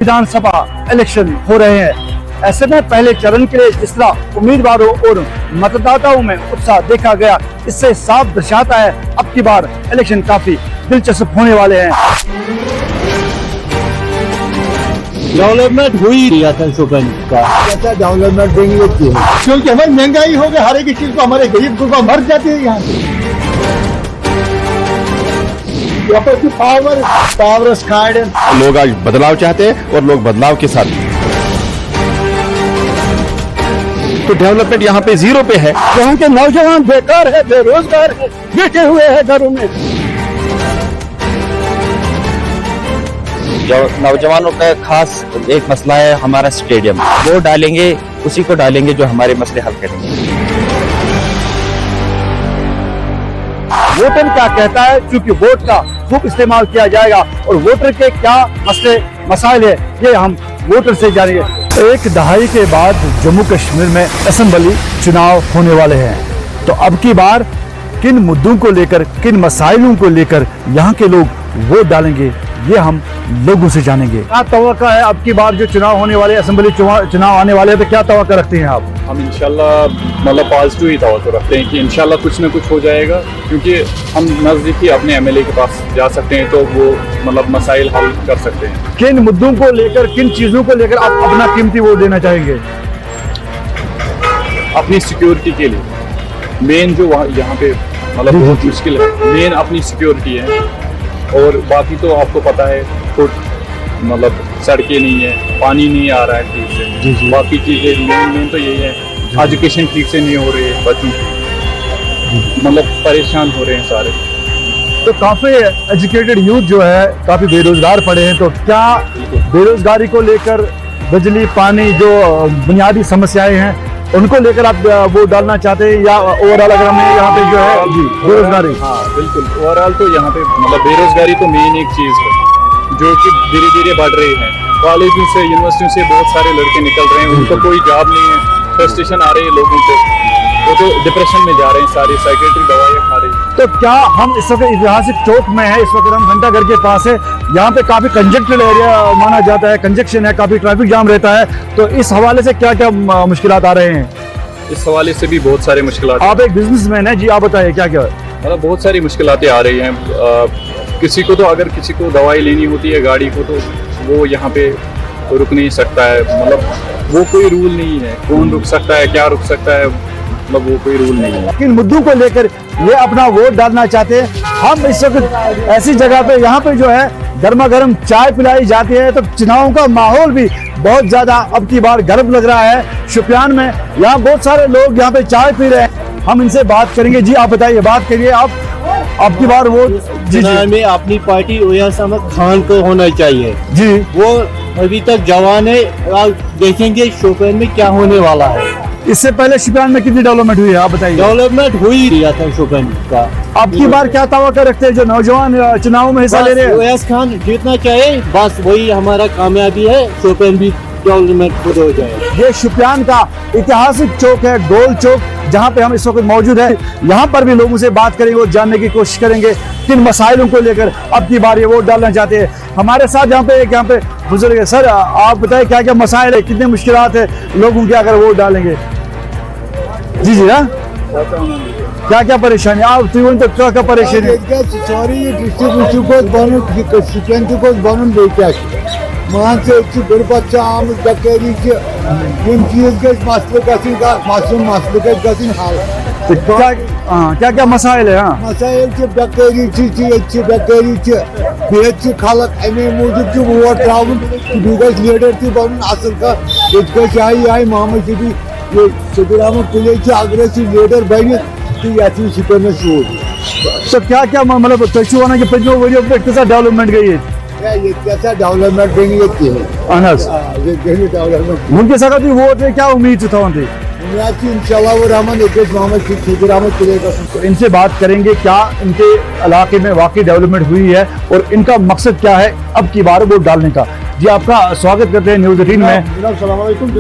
विधानसभा election हो रहे हैं। ऐसे में पहले चरण के लिए जिस तरह उम्मीदवारों और मतदाताओं में उत्साह देखा गया, इससे साफ दर्शाता है अब की बार इलेक्शन काफी दिलचस्प होने वाले हैं। डेवलपमेंट हुई रियासत शोपियान का कैसा डेवलपमेंट देंगे क्योंकि हमारी महंगाई हो गई, हर एक चीज को हमारे गरीब गुरबा मर जाती है। यहाँ पे पावर लोग आज बदलाव चाहते हैं और लोग बदलाव के साथ। तो डेवलपमेंट यहाँ पे जीरो पे है। यहाँ के नौजवान बेकार है, बेरोजगार है, बैठे हुए हैं घरों में। नौजवानों का खास एक मसला है हमारा स्टेडियम। वो डालेंगे, उसी को डालेंगे जो हमारे मसले हल करेंगे। वोटर क्या कहता है, क्योंकि वोट का खूब इस्तेमाल किया जाएगा और वोटर के क्या मसले मसाइल है ये हम वोटर से जानेंगे। एक दहाई के बाद जम्मू कश्मीर में असेंबली चुनाव होने वाले हैं, तो अब की बार किन मुद्दों को लेकर, किन मसाइलों को लेकर यहाँ के लोग वोट डालेंगे ये हम लोगों से जानेंगे। क्या तवक्का है अब की बार जो चुनाव होने वाले, असेंबली चुनाव आने वाले हैं, तो क्या तवक्का रखते हैं आप? हम इंशाल्लाह मतलब पॉजिटिव ही तवक्को रखते हैं कि इंशाल्लाह कुछ न कुछ हो जाएगा, क्योंकि हम नज़दीकी अपने एमएलए के पास जा सकते हैं तो वो मतलब मसाइल हल कर सकते हैं। किन मुद्दों को लेकर, किन चीज़ों को लेकर आप अपना कीमती वोट देना चाहेंगे? अपनी सिक्योरिटी के लिए मेन जो यहाँ पे मतलब बहुत मुश्किल है, मेन अपनी सिक्योरिटी है। और बाकी तो आपको पता है फुट मतलब सड़कें नहीं है, पानी नहीं आ रहा है ठीक से, बाकी चीज़ें मेन तो यही है। एजुकेशन ठीक से नहीं हो रही है, बच्चों मतलब परेशान हो रहे हैं सारे। तो काफ़ी एजुकेटेड यूथ जो है काफ़ी बेरोजगार पड़े हैं, तो क्या बेरोजगारी को लेकर, बिजली पानी जो बुनियादी समस्याएं हैं उनको लेकर आप वोट डालना चाहते हैं, या ओवरऑल अगर हमें यहाँ पे जो है जी बेरोजगारी? हाँ बिल्कुल, ओवरऑल तो यहाँ पे मतलब बेरोजगारी तो मेन एक चीज़ है जो कि धीरे धीरे बढ़ रही है। कॉलेजों से, यूनिवर्सिटियों से बहुत सारे लड़के निकल रहे हैं, उनको कोई जॉब नहीं है, फ्रस्ट्रेशन आ रही है लोगों को, वो तो डिप्रेशन में जा रहे हैं, सारी साइकेट्रिक दवाइयाँ खा रही हैं। तो क्या हम इस वक्त ऐतिहासिक चौक में है, इस वक्त हम घंटाघर के पास है, यहाँ पे काफी कंजेक्टेड एरिया माना जाता है, कंजेक्शन है, काफी ट्रैफिक जाम रहता है, तो इस हवाले से क्या क्या मुश्किलात आ रहे हैं? इस हवाले से भी बहुत सारे मुश्किलात। आप एक बिजनेसमैन है जी, आप बताइए क्या क्या? मतलब बहुत सारी मुश्किलातें आ रही हैं। किसी को तो अगर किसी को दवाई लेनी होती है गाड़ी को, तो वो यहाँ पे रुक नहीं सकता है, मतलब वो कोई रूल नहीं है, कौन रुक सकता है, क्या रुक सकता है, मतलब वो कोई रूल नहीं है। किन मुद्दों को लेकर ये अपना वोट डालना चाहते हैं? हम इस वक्त ऐसी जगह पे, यहाँ पे जो है गर्मा गर्म चाय पिलाई जाती है, तो चुनाव का माहौल भी बहुत ज्यादा अब की बार गर्म लग रहा है शुपियान में। यहाँ बहुत सारे लोग यहाँ पे चाय पी रहे हैं, हम इनसे बात करेंगे। जी आप बताइए, बात करिए आप, अब की बार वोट जी में अपनी पार्टी ओवैस अहमद खान को होना चाहिए जी। वो अभी तक जवान है, आप देखेंगे शोपियान में क्या होने वाला है। इससे पहले शुपियान में कितनी डेवलपमेंट हुई है आप बताइए? डेवलपमेंट हुई रियासत शोपियान का। अब की बार क्या तवक्को रखते हैं जो नौजवान चुनाव में हिस्सा ले रहे हैं? ओवैस खान जीतना चाहिए, बस वही हमारा कामयाबी है, शोपियान भी डेवलपमेंट खुद हो जाए। ये शुपियान का ऐतिहासिक चौक है, गोल चौक, जहाँ पे हम इस वक्त मौजूद है। यहाँ पर भी लोगों से बात करेंगे और जानने की कोशिश करेंगे किन मसाइलों को लेकर अब की बार ये वोट डालना चाहते हैं। हमारे साथ यहाँ पे बुजुर्ग है। सर आप बताएं क्या क्या मसाइल है, कितने मुश्किलात है लोगों की अगर वोट डालेंगे? जी जी हाँ, क्या क्या परेशानी आप तो क्या क्या परेशानी? सॉरी डिस्ट्रिक्ट बन बेटा मान से बड़ बच्चा आम बकरी चीज गए मसल हाल क्या क्या मसाइल है? हाँ मसाइल बकरी बकरी खलक अमे मूजूब वोट त्रा लीडर तन असल कह आई मोहम्मद शफी शबीर अहमद कुले अगर लीडर बन तो ये शुपियन तो क्या क्या मतलब तुम कि पचमो वो डेवलपमेंट गई डेवलपमेंट वनकस अगर तुम वोट क्या उम्मीद थवान तुम? इंशाल्लाह रहमान मोहम्मद शबीर अहमद कुले। तो इनसे बात करेंगे क्या इनके इलाके में वाकई डेवलपमेंट हुई है और इनका मकसद क्या है अब की बार वोट डालने का। जी आपका स्वागत करते हैं न्यूज़ 18 में।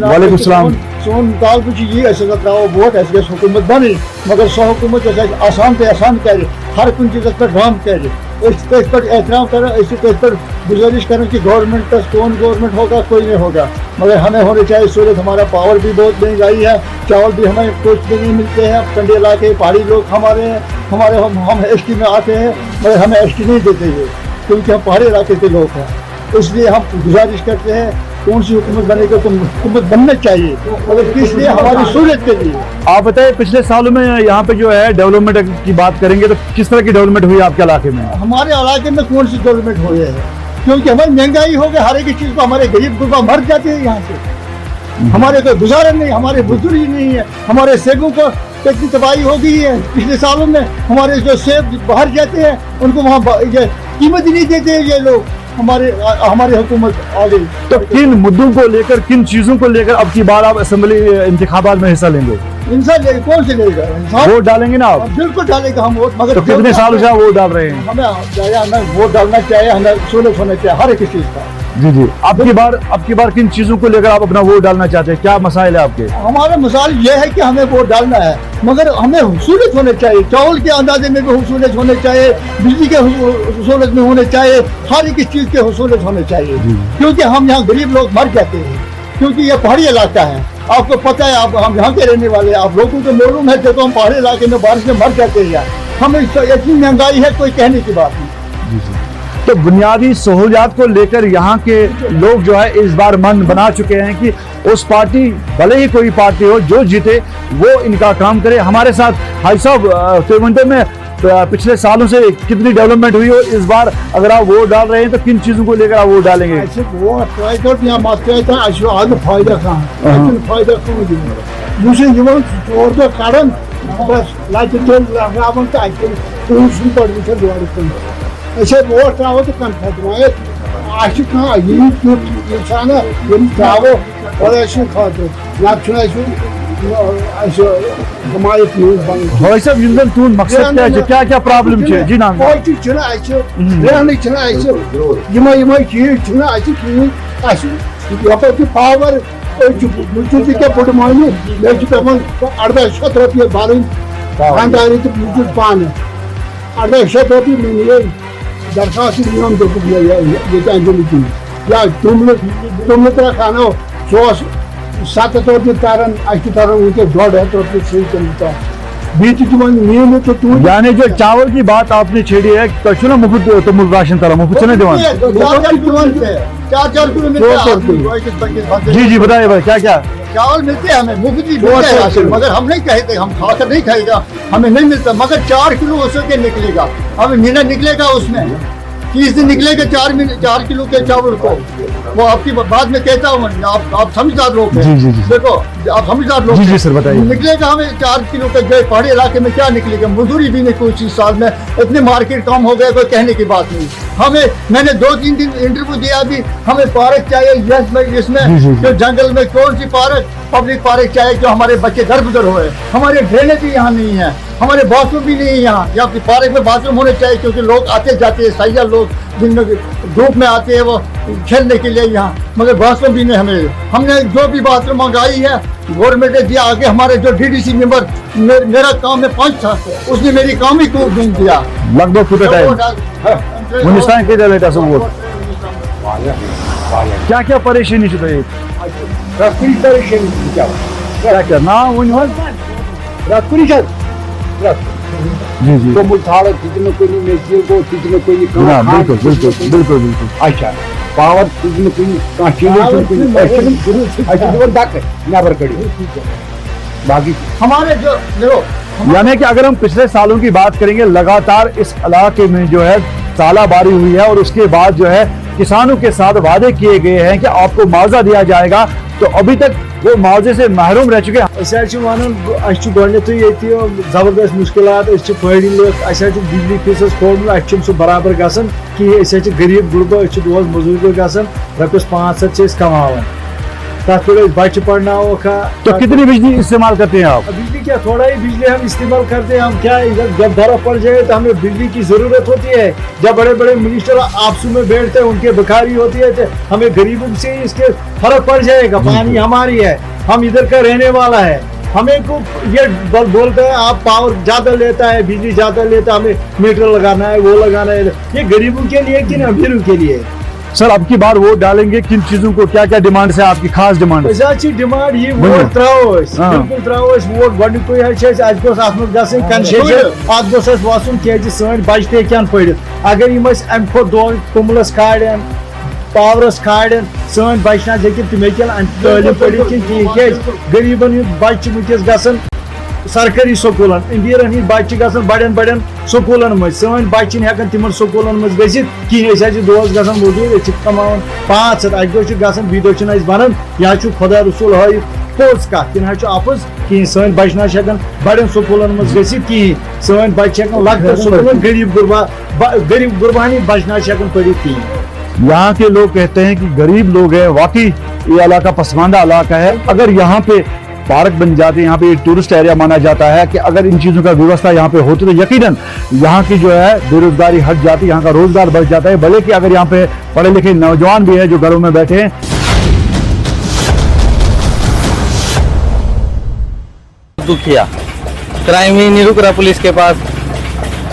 वालेकुम सलाम। सोन मुताबिक ये त्रो वोट हुकूमत बन, मगर सो हुकूमत आसान तो आसान कर, हर कुछ चीज़ पर काम कर, इस पर एहतराम करें, इस पर गुजारिश करें कि गवर्नमेंट का कौन गवर्नमेंट होगा, कोई नहीं होगा, मगर हमें होनी चाहिए सहूलत। हमारा पावर भी बहुत महंगाई है, चावल भी हमें कुछ भी नहीं मिलते हैं। ठंडे इलाके पहाड़ी लोग हमारे हम एसटी में आते हैं, मगर हमें एसटी नहीं देते ये, क्योंकि हम पहाड़ी इलाके के लोग हैं। इसलिए हम गुजारिश करते हैं कौन सी हुकूमत बनेगी तो हुकूमत बनना चाहिए, मगर किस लिए, हमारी सहूलत के लिए। आप बताइए पिछले सालों में यहाँ पे जो है डेवलपमेंट की बात करेंगे तो किस तरह की डेवलपमेंट हुई आपके इलाके में? हमारे इलाके में कौन सी डेवलपमेंट हो रही है, क्योंकि हमारी महंगाई हो गई, हर एक चीज़ को हमारे गरीब गुरबा मर जाते हैं यहाँ से। हमारे कोई गुजारा नहीं, हमारे बुजुर्ग ही नहीं है, हमारे सेबों को कितनी तबाही हो गई है पिछले सालों में। हमारे जो सेब बाहर जाते हैं उनको वहाँ कीमत ही नहीं देते हैं ये लोग। हमारी हुकूमत आ गई तो किन मुद्दों को लेकर, किन चीजों को लेकर अब की बार आप असेंबली इंतखाबात में हिस्सा लेंगे? इंसान कौन से लेगा? वोट डालेंगे ना आप? बिल्कुल डालेगा हम वोट, मगर तो कितने सालों से आप वोट डाल रहे हैं? हमें वोट डालना चाहिए, हमें सहूलत होना चाहिए हर एक चीज़ का। जी जी, अब की बार किन चीजों को लेकर आप अपना वोट डालना चाहते हैं? क्या मसाइल है आपके? हमारा मसाइल ये है कि हमें वोट डालना है, मगर हमें हुसूलत होने चाहिए, चावल के अंदाजे में भी हुसूलत होने चाहिए, बिजली के हुसूलत में होने चाहिए, हर एक चीज़ के हुसूलत होने चाहिए, क्योंकि हम यहाँ गरीब लोग मर जाते हैं, क्योंकि ये पहाड़ी इलाका है। आपको पता है, हम यहाँ के रहने वाले, आप लोगों को मालूम है कि तो हम पहाड़ी इलाके में बारिश में मर जाते हैं। हमें इतनी महंगाई है, कोई कहने की बात नहीं। तो बुनियादी सहूलियात को लेकर यहाँ के लोग जो है इस बार मन बना चुके हैं कि उस पार्टी, भले ही कोई पार्टी हो, जो जीते वो इनका काम करे। हमारे साथ भाई साहब तिरुवनंतपुरम में पिछले सालों से कितनी डेवलपमेंट हुई और इस बार अगर आप वोट डाल रहे हैं तो किन चीजों को लेकर आप वोट डालेंगे? ऐसे वोट तरावो तो कन फतवाए आशि कहाँ यही क्यों इंसान यम तरावो और ऐसे खाते ना चुना ऐसे हमारे क्यों बन भाई साहब युद्धन तून मकसद क्या क्या प्रॉब्लम है जी नाम कोई चीज चुना ऐसे रहने चुना ऐसे ये चीज चुना ऐसे क्यों ऐसे यहाँ पर की पावर मुझे क्या बुढ़ मायने मैं जो कमन 18 रुपये बारह खानदानी तो मुझे पान है 18 रुपये मिले दरखास्त नियम देखो ये अंजलि की या तुम तरह खाना सॉस 7 रुपये तारन 8 तारन उनके 1.5 रुपये सही चलता बीच में तो तू यानी जो चावल की बात आपने छेड़ी है कछु ना मुफ्त तो राशन तला मुफ्त चने दीवान 4 किलो जी जी बताइए भाई क्या क्या चावल मिलते हैं हमें मुफ्त ही मिलते हैं राशन, मगर हम नहीं कहते, हम खाकर नहीं खाएगा, हमें नहीं मिलता, मगर 4 किलो उससे के निकलेगा, हमें महीना निकलेगा उसमें 30 दिन निकलेगा 4 किलो के चावल को। वो आपकी बात में कहता हूँ, आप समझदार लोग हैं, देखो आप समझदार लोग जी सर बताइए। निकलेगा हमें 4 किलो के गए पहाड़ी इलाके में क्या निकलेगा, मजदूरी भी नहीं कोई चीज साल में, इतने मार्केट कम हो गया, कोई कहने की बात नहीं। हमें मैंने 2-3 दिन इंटरव्यू दिया अभी, हमें पार्क चाहिए इसमें जो जंगल में कौन सी पार्क, पब्लिक पार्क चाहिए जो हमारे बच्चे दर गुजर हुए, हमारे ड्रेनेज भी यहाँ नहीं है, हमारे बाथरूम भी नहीं है यहाँ, या पार्क में बाथरूम होने चाहिए, क्योंकि लोग आते जाते हैं, सैयाह लोग जिनमें धूप में आते हैं वो खेलने के लिए यहाँ, मगर बाथरूम भी नहीं हमने जो भी बाथरूम मंगाई है गवर्नमेंट ने दिया। आगे हमारे जो डीडीसी मेंबर मेरा काम में 5 था, उसने मेरी काम ही को नहीं दिया लगभग पूरा टाइम हिंदुस्तान के लेटा सब वोट क्या क्या परेशानी है क्या क्या ना जी जी तो मुल्क कितने कोई नहीं मेसी को कितने कोई नहीं हाँ बिल्कुल बिल्कुल बिल्कुल बिल्कुल अच्छा पावर कितने कोई नेवर करी बाकी हमारे जो देखो यानी कि अगर हम पिछले सालों की बात करेंगे, लगातार इस इलाके में जो है तालाबारी हुई है और उसके बाद जो है किसानों के साथ वादे किए गए हैं कि आपको मुआवजा दिया जाएगा, तो अभी तक वो मुआवजे से महरूम रह चुके हैं। वन जबरदस्त मुश्किलात पहाड़ी लोग बिजली फीस खोलम सह बराबर गसन कि गरीब गुरबा रोज मजूर गसन रपस 500 कमावान तथ पे बच्चे पढ़नाओ का। तो कितनी बिजली इस्तेमाल करते हैं आप? बिजली क्या थोड़ा ही बिजली हम इस्तेमाल करते हैं। हम क्या जब बर्फ पड़ जाए तो हमें बिजली की जरूरत होती है। जब बड़े बड़े मिनिस्टर आपस में बैठते हैं उनके बुखारी होती है तो हमें गरीबों से इसके फर्क पड़ जाएगा। पानी हमारी है, हम इधर का रहने वाला है, हमें को ये बोलते हैं आप पावर ज्यादा लेता है, बिजली ज्यादा लेता है, हमें मीटर लगाना है, वो लगाना है। ये गरीबों के लिए कि अमीरों के लिए? सर अब की बार वोट डालेंगे किन चीजों को, क्या क्या डिमांड है आपकी, खास डिमांड? डिमांड ये वोट त्रो बिल्कुल त्रो वोट गोडुकुई कंसेशन अत गोस वसुन सान बच्चे हेकन पढ़ अगर अम कुमलस खाड़न पावरस खाड़न सान बच्चे हेकन तम हेकन तालीम पढ़ गरीबन बच्चे वनकस गसन सरकारी स्कूलन अमीरन हंद बच्चे गसन बड़न बड़न स्कूलन मज सान बच्चे हेकन तिमन स्कूलन मज गसित कहीं दोस गसन मजूर कमान 500 अक गसन बी बनान यह खुदा रसूल हाई पोज कत यह अपुज कहीं सान बच्चे हेकन बड़न स्कूलन मज गसित कहीं सान बच्चे हेकन लकट स्कूलन गरीब गुरबानी बच्चे हेकन पढ़ कहीं। यहाँ के लोग कहते हैं कि गरीब लोग हैं, वाकई ये इलाका पसमानदा इलाका है। अगर यहाँ पे पार्क बन जाते, यहाँ पे टूरिस्ट एरिया माना जाता है कि अगर इन चीज़ों का व्यवस्था यहाँ पे होती तो यकीनन यहाँ की जो है बेरोजगारी हट जाती, यहाँ का रोजगार बढ़ जाता है। भले कि अगर यहाँ पे पढ़े लिखे नौजवान भी है जो घरों में बैठे हैं। दुखिया क्राइम ही नहीं रुक रहा पुलिस के पास,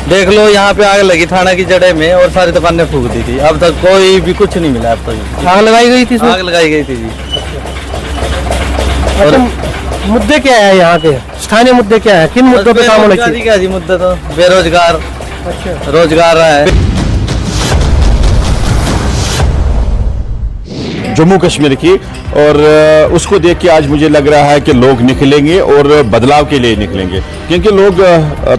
देख लो यहाँ पे आग लगी थाना की जड़े में और सारी दुकानें फूक दी थी, अब तक कोई भी कुछ नहीं मिला। अब तक आग लगाई गई थी, आग लगाई गई थी जी। और मुद्दे क्या है यहाँ के, स्थानीय मुद्दे क्या है, किन मुद्दों पे काम होना चाहिए? क्या जी मुद्दे तो बेरोजगार, रोजगार रहा है। जम्मू कश्मीर की, और उसको देख के आज मुझे लग रहा है कि लोग निकलेंगे और बदलाव के लिए निकलेंगे, क्योंकि लोग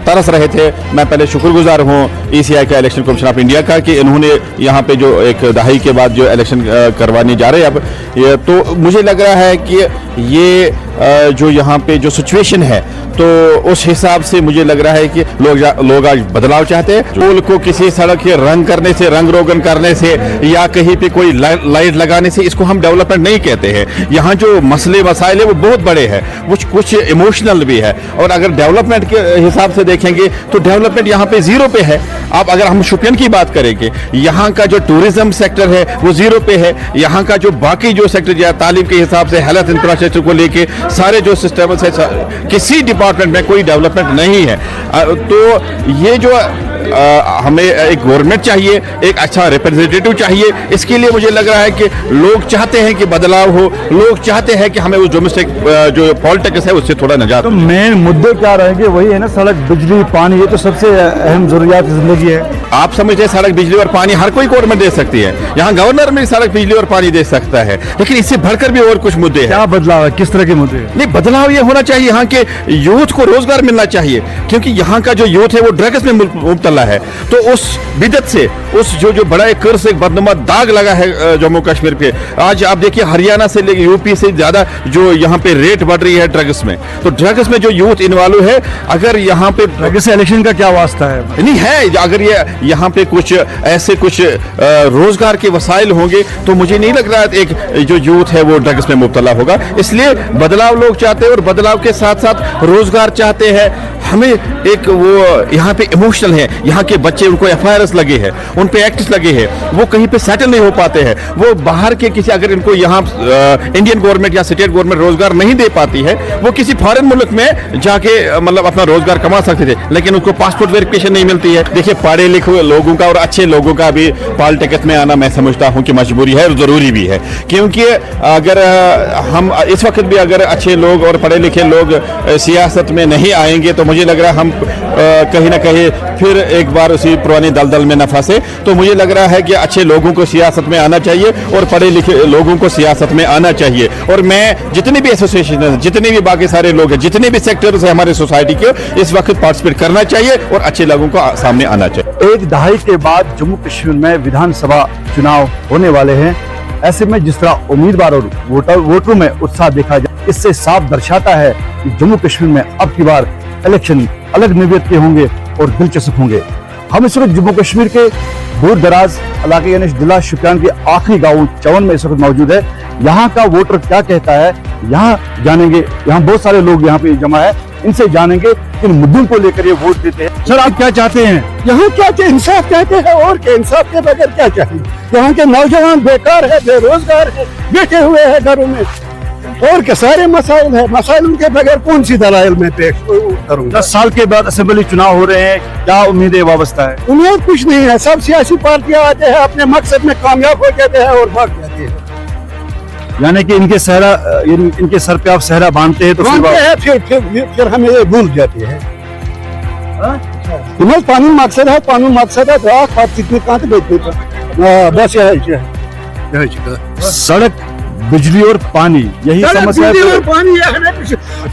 तरस रहे थे। मैं पहले शुक्रगुजार हूँ ECI का, इलेक्शन कमीशन ऑफ इंडिया का, कि इन्होंने यहाँ पे जो एक दहाई के बाद जो इलेक्शन करवाने जा रहे हैं अब, तो मुझे लग रहा है कि ये जो यहाँ पे जो सिचुएशन है तो उस हिसाब से मुझे लग रहा है कि लोग आज बदलाव चाहते हैं। पुल को किसी सड़क के रंग करने से, रंग रोगन करने से या कहीं पे कोई लाइट लगाने से इसको हम डेवलपमेंट नहीं कहते हैं। यहाँ जो मसले मसाइल है वो बहुत बड़े हैं, कुछ इमोशनल भी है। और अगर डेवलपमेंट के हिसाब से देखेंगे तो डेवलपमेंट यहाँ पे जीरो पे है। अब अगर हम शोपियान की बात करेंगे, यहाँ का जो टूरिज्म सेक्टर है वो जीरो पे है। यहाँ का जो बाकी जो सेक्टर या तालीम के हिसाब से, हेल्थ इंफ्रास्ट्रक्चर को लेके सारे जो सिस्टम है, किसी डिपार्टमेंट में कोई डेवलपमेंट नहीं है। तो ये जो हमें एक गवर्नमेंट चाहिए, एक अच्छा रिप्रेजेंटेटिव चाहिए। इसके लिए मुझे लग रहा है कि लोग चाहते हैं कि बदलाव हो, लोग चाहते हैं कि हमें उस डोमेस्टिक जो पॉलिटिक्स है उससे थोड़ा निजात। तो मेन मुद्दे क्या रहेंगे, वही है ना, सड़क, बिजली, पानी, ये तो सबसे अहम जरूरियात की जिंदगी है। आप समझते हैं सड़क, बिजली और पानी हर कोई गवर्नमेंट दे सकती है, यहाँ गवर्नर में सड़क, बिजली और पानी दे सकता है, लेकिन इससे बढ़कर भी और कुछ मुद्दे हैं। क्या बदलाव है, किस तरह के मुद्दे? नहीं, बदलाव ये होना चाहिए, यहाँ के यूथ को रोजगार मिलना चाहिए, क्योंकि यहाँ का जो यूथ है वो ड्रग्स में मुब्तला है। तो उस बिदत से, उस जो बड़ा एक कर्स, एक बदनुमा दाग लगा है जम्मू कश्मीर पे। आज आप देखिए हरियाणा से लेकर यूपी से ज्यादा जो यहाँ पे रेट बढ़ रही है ड्रग्स में, तो ड्रग्स में जो यूथ इन्वॉल्व है, अगर यहाँ पे ड्रग्स से इलेक्शन का क्या वास्ता है? नहीं है, अगर ये यहाँ पे कुछ ऐसे कुछ रोजगार के वसाइल होंगे तो मुझे नहीं लग रहा है एक जो यूथ है वो ड्रग्स में मुब्तला होगा। इसलिए बदलाव लोग चाहते हैं और बदलाव के साथ साथ रोजगार चाहते हैं। हमें एक वो यहाँ पे इमोशनल है, यहाँ के बच्चे, उनको FIRs लगे हैं, उन पे एक्ट्स लगे हैं, वो कहीं पे सेटल नहीं हो पाते हैं। वो बाहर के किसी, अगर इनको यहाँ इंडियन गवर्नमेंट या स्टेट गवर्नमेंट रोजगार नहीं दे पाती है, वो किसी फॉरेन मुल्क में जाके मतलब अपना रोजगार कमा सकते थे, लेकिन उनको पासपोर्ट वेरिफिकेशन नहीं मिलती है। देखिए पढ़े लिखे लोगों का और अच्छे लोगों का भी पॉलिटिक्स में आना मैं समझता हूँ कि मजबूरी है और जरूरी भी है, क्योंकि अगर हम इस वक्त भी अगर अच्छे लोग और पढ़े लिखे लोग सियासत में नहीं आएंगे तो मुझे लग रहा है हम कहीं ना कहीं फिर एक बार उसी पुरानी दलदल में न फंसे। तो मुझे लग रहा है कि अच्छे लोगों को सियासत में आना चाहिए और पढ़े लिखे लोगों को सियासत में आना चाहिए। और मैं जितने भी एसोसिएशन हैं, जितने भी बाकी सारे लोग हैं, जितने भी सेक्टर्स हैं हमारे सोसाइटी के, इस वक्त पार्टिसिपेट करना चाहिए और अच्छे लोगों को सामने आना चाहिए। एक दहाई के बाद जम्मू कश्मीर में विधानसभा चुनाव होने वाले हैं। ऐसे में जिस तरह उम्मीदवार और वोटरों में उत्साह देखा जाए, इससे साफ दर्शाता है कि जम्मू कश्मीर में अब की बार इलेक्शन अलग नोयत के होंगे और दिलचस्प होंगे। हम इस वक्त जम्मू कश्मीर के दूर दराज इलाके यानी जिला शोपियान के आखिरी गांव चवन में इस वक्त मौजूद है। यहाँ का वोटर क्या कहता है, यहाँ जानेंगे। यहाँ बहुत सारे लोग यहाँ पे जमा है, इनसे जानेंगे इन मुद्दों को लेकर ये वोट देते हैं। सर आप क्या चाहते हैं? यहाँ क्या चाहिए? इंसाफ कहते हैं, और क्या इंसाफ के बगैर क्या चाहिए? यहाँ के नौजवान बेकार है, बेरोजगार है, बैठे हुए हैं घरों में। और क्या सारे मसाइल है, मसाइल के बगैर कौन सी दलाइल में पेश करूंगा। 10 साल के बाद असेंबली चुनाव हो रहे हैं, क्या उम्मीदें वाबस्ता है? उम्मीद कुछ नहीं है, सब सियासी पार्टियां आते हैं अपने मकसद में कामयाब हो जाते हैं और भाग जाते हैं। यानी कि इनके सर पे आप सहरा बांधते हैं तो मानते हैं फिर हमें ये भूल जाते हैं। तुम्हें कानून मकसद है, कानून मकसद है कितनी कहाँ बस सड़क, बिजली और पानी, यही समस्या है। बिजली और पानी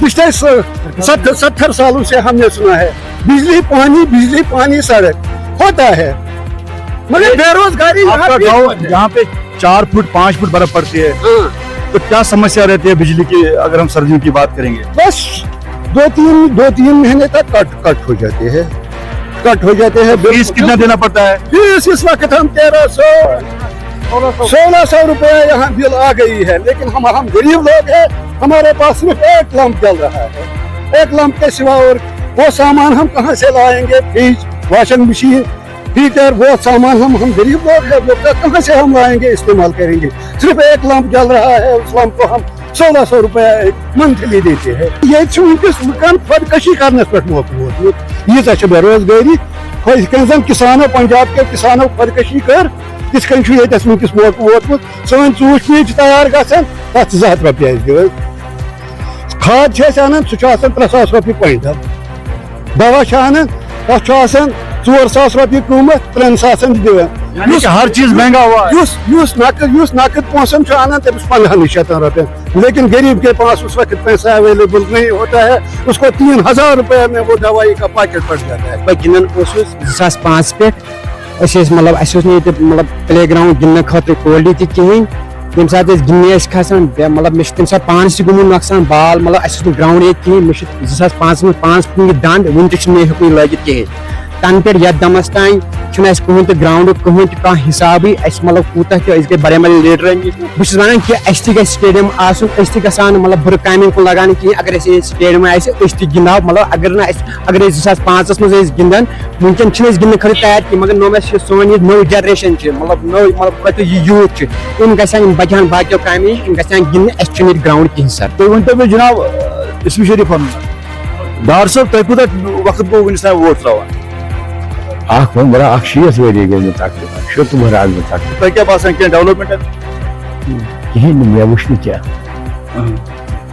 पिछले 70 सालों से हमने सुना है बिजली पानी सड़क होता है, मगर बेरोजगारी आपका गाँव जहाँ पे 4 फुट 5 फुट बर्फ पड़ती है, तो क्या समस्या रहती है बिजली की? अगर हम सर्दियों की बात करेंगे, बस 2-3 महीने तक कट हो जाते हैं, फीस कितना देना पड़ता है? फीस इस वक्त हम 1600 रुपया यहाँ बिल आ गई है, लेकिन हम गरीब लोग हैं, हमारे पास सिर्फ एक लंप चल रहा है, एक लंप के सिवा और वो सामान हम कहाँ से लाएंगे? फ्रिज, वॉशिंग मशीन, हीटर, वो सामान हम गरीब लोग हैं, वो कहाँ से हम लाएंगे, इस्तेमाल करेंगे? सिर्फ एक लंप जल रहा है, उस लंप को हम 1600 रुपया मंथली देते हैं। ये खुदकशी करने पे ये बेरोजगारी किसानों, पंजाब के किसानों खुदकशी कर किस वोकस वोतमुत सन चूच पीच तैयार गसन तथ 200 रुपये दिवन, खाद 3,000 रुपये क्विंटल, दवा तथ 4,000 रुपये कीमत 3,000 दिवन। यानी कि हर चीज महंगा हुआ है। नकद पोसन आना तमिस 1500 रुपये, लेकिन गरीब के पास उस वक्त पैसा अवेलेबल नहीं होता है, उसको 3,000 रुपये में वो दवाई का पैकेट पड़ जाता है। गिंदन 2005 पे मतलब प्ले ग्राउंड गिंदने खतर क्वालिटी तक कहें, तम सात गिंदने खसान मतलब मे तम सात पान से गुमुत नौकसान बाल मतलब ग्राउंड ये कहें, मे 2005 में 5 फुट दंड वन तक लगित कहें, तन पे यथ दमस तान कहूँ तो ग्राउंड कहूँ तो हिसाब मतलब कूता गए बड़े बड़े लीडर बहुत वन कि स्टेडियम आसान मतलब बुर काम को लगान कहें, अगर स्टेडियम गिंदो मतलब अगर 2005 मज गिंदान वनकन गिंदने खतर तैयार की, मगर नो सोन ये नौ जनरेशन मतलब नौ मतलब यूथ इन बचान बाकी काम गिंदने ग्राउंड कहें। सर तो वन तो जनाब इसमें शरीफ डार साहब तुम कूत वक्त गो वनस वोट त्रा बड़ा 6 वरी गई मे तकरीबन 7 वराज में तकरीबन क्या बासान क्या डेवलपमेंट कहीं मे वो क्या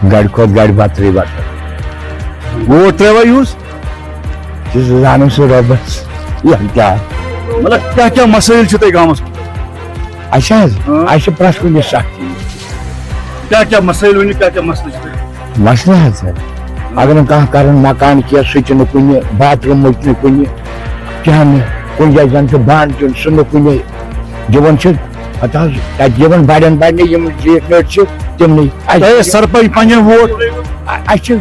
गाड़ी खोद गाड़ी बातरी बात वोट त्रा यूज जान से रबस क्या मतलब क्या क्या मसाइल गाँव प्रश्न कुछ सख्ती क्या क्या मसाइल वन क्या क्या मसले मसला अगर कह कर मकान किया सुन कुन बाथरूम कुन क्या कुछ जाए जन बान चुन सुन कुन दिवन दिवन बड़न बड़े तमने सरपंच पन वोट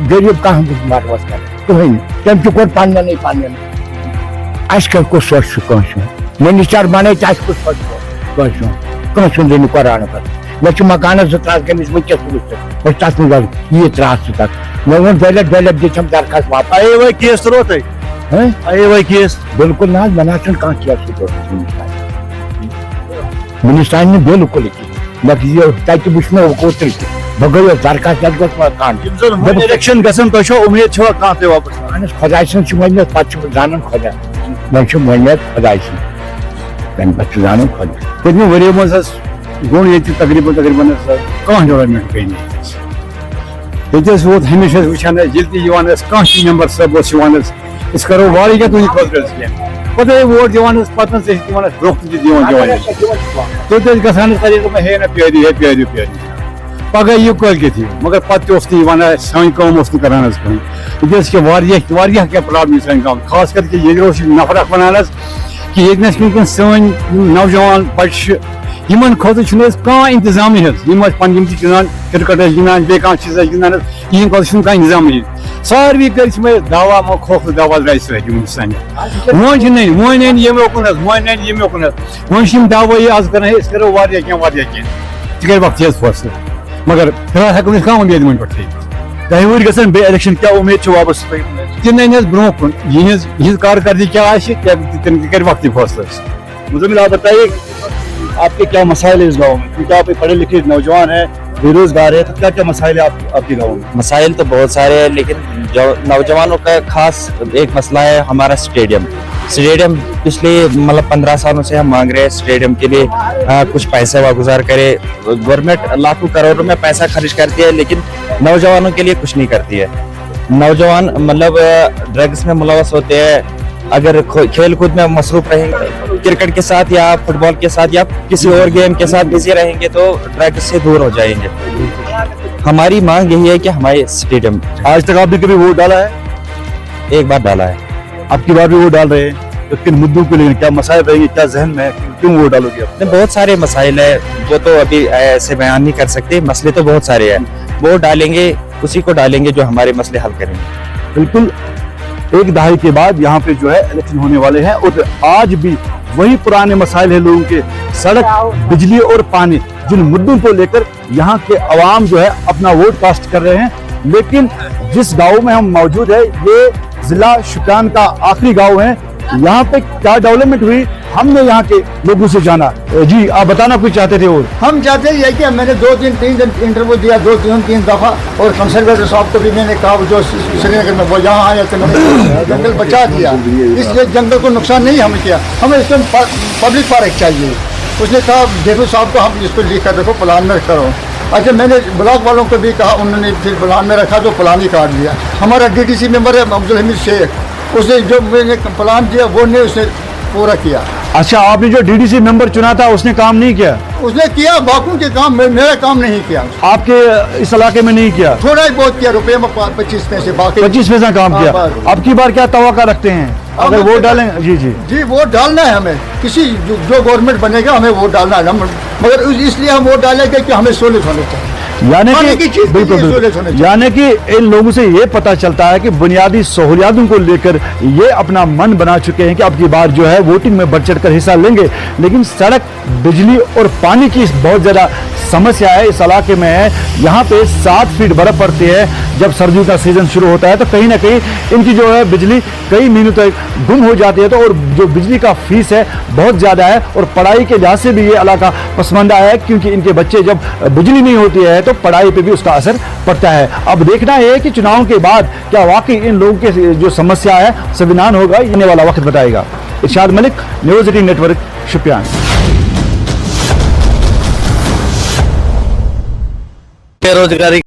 गरीब कह मरवस कर कहें तम कोर पन कुछ सोच मिनिस्टर बन कुछ सोच कह कुरान पर मे मकान 2 त्रास गमिस वस तथ ये त्रास तक मे वो दौलत दिम दरखास्त वापस आई केस तरो आई केस बिल्कुल ना मना कह केस मिनिस्टर ने बिल्कुल तक वो कोतर बह गो दरखास्त इलेक्शन गसन तो उम्मीद कह वापस खुदा सद वन पे जान खुदा वन खुदा सद तम पे जान खुदा पत्म वरियो मज गो ये तकरीबन कह डेवलपमेंट गई ये वोत हमेशा वुचान कह मेंबर सब करो वारिया तुम खुद पते वोट दिवान पत रोक दिवान तो गसान तरीके में हे ना प्यारी पगह यह कल के मगर पत्ते सान कम करान क्या प्रॉब्लम सान गाँव खास करके ये नफरत बनान कि ये सन नौजवान बच्चे इन खुद कह इंतजाम पन गिंदान क्रिकेट गिंदान बे कह चीज गिंदान इन खुद इंतजाम सारे कर दवा मो खोख दवा द्राय सन वो योकुन वो दवाई आज कर करो क्या कर वक्त फैसले मगर फिलहाल हेको कह उम्मीद वन पे दह वह गसन बे इलेक्शन क्या उम्मीद वापस दिन ब्रो कुन यह कारकर्दगी क्या तम कर वक्त फैसले मुझे आप बताइए आपके क्या मसाइल है इस गाँव में, क्योंकि आप पढ़े लिखे नौजवान हैं, बेरोजगार है, तो क्या क्या मसाइल है आपके गाँव में? मसाइल तो बहुत सारे हैं, लेकिन जो नौजवानों का खास एक मसला है हमारा स्टेडियम पिछले मतलब 15 सालों से हम मांग रहे हैं स्टेडियम के लिए कुछ पैसे वागुजार करे। गवर्नमेंट लाखों करोड़ों में पैसा खर्च करती है, लेकिन नौजवानों के लिए कुछ नहीं करती है। नौजवान मतलब ड्रग्स में मुलवस होते हैं। अगर खेल कूद में मसरूफ रहेंगे, क्रिकेट के साथ या फुटबॉल के साथ या किसी और गेम के साथ बिजी रहेंगे तो ड्रग्स से दूर हो जाएंगे। हमारी मांग यही है कि हमारे स्टेडियम। आज तक आपने कभी वोट डाला है? एक बार डाला है। अब की बार भी वोट डाल रहे हैं, तो किन मुद्दों को लेकर क्या मसाइल रहेंगे, क्या जहन में है, क्यों वोट डालोगे आप? बहुत सारे मसाइल है, वो तो अभी ऐसे बयान नहीं कर सकते। मसले तो बहुत सारे हैं, वोट डालेंगे उसी को डालेंगे जो हमारे मसले हल करेंगे। बिल्कुल, एक दहाई के बाद यहाँ पे जो है इलेक्शन होने वाले हैं और आज भी वही पुराने मसाइल है लोगों के, सड़क, बिजली और पानी, जिन मुद्दों को लेकर यहाँ के अवाम जो है अपना वोट कास्ट कर रहे हैं। लेकिन जिस गांव में हम मौजूद है, ये जिला शुपियान का आखिरी गांव है। यहाँ पे क्या डेवलपमेंट हुई, हमने यहाँ के लोगों से जाना। जी, आप बताना कुछ चाहते थे? और हम चाहते हैं कि मैंने 2-3 इंटरव्यू दिया, 2-3 दफा, और कंसर्वेटर साहब को भी मैंने कहा जो श्रीनगर में वो यहाँ आया तो मैंने जंगल बचा दिया, इसलिए जंगल को नुकसान नहीं हमें किया। हमें इसमें पब्लिक पार्क चाहिए। उसने कहा देखो साहब को हम इसको लिख कर देखो, प्लान में करो। अच्छा, मैंने ब्लॉक वालों को भी कहा, उन्होंने फिर प्लान में रखा तो प्लान ही काट दिया। हमारा DDC मेंबर है अब्दुल हमीद शेख, उसने जो मैंने प्लान दिया वो नहीं उसने पूरा किया। अच्छा, आपने जो DDC मेंबर चुना था उसने काम नहीं किया? उसने किया बाकी के काम, मेरा काम नहीं किया। आपके इस इलाके में नहीं किया? थोड़ा ही बहुत किया, रुपये में 25 पैसे, बाकी 25 पैसा काम किया। हाँ, अब की बार क्या तवक्का रखते हैं अगर वोट डालें? जी जी जी, वोट डालना है हमें। किसी जो गवर्नमेंट बनेगा हमें वोट डालना है, मगर इसलिए हम वोट डालेंगे कि हमें सहूलियत होनी चाहिए। यानी पानी की कि चीज़ बिल्कुल के लिए बिल्कुल, सहूलियत होनी चाहिए। यानी कि इन लोगों से ये पता चलता है कि बुनियादी सहूलियातों को लेकर ये अपना मन बना चुके हैं कि अब की बार जो है वोटिंग में बढ़ चढ़ कर हिस्सा लेंगे। लेकिन सड़क, बिजली और पानी की बहुत ज़्यादा समस्या है इस इलाके में है। यहाँ पे 7 फीट बर्फ पड़ती है जब सर्दियों का सीजन शुरू होता है, तो कहीं ना कहीं इनकी जो है बिजली कई महीनों तक गुम हो जाती है। तो और जो बिजली का फीस है बहुत ज़्यादा है, और पढ़ाई के लिहाज से भी ये इलाका पसमानदा है, क्योंकि इनके बच्चे जब बिजली नहीं होती है तो पढ़ाई पे भी उसका असर पड़ता है। अब देखना है कि चुनाव के बाद क्या वाकई इन लोगों के जो समस्या है संविधान होगा, आने वाला वक्त बताएगा। इरशाद मलिक, न्यूज़ 18 नेटवर्क, शुपियान। बेरोजगारी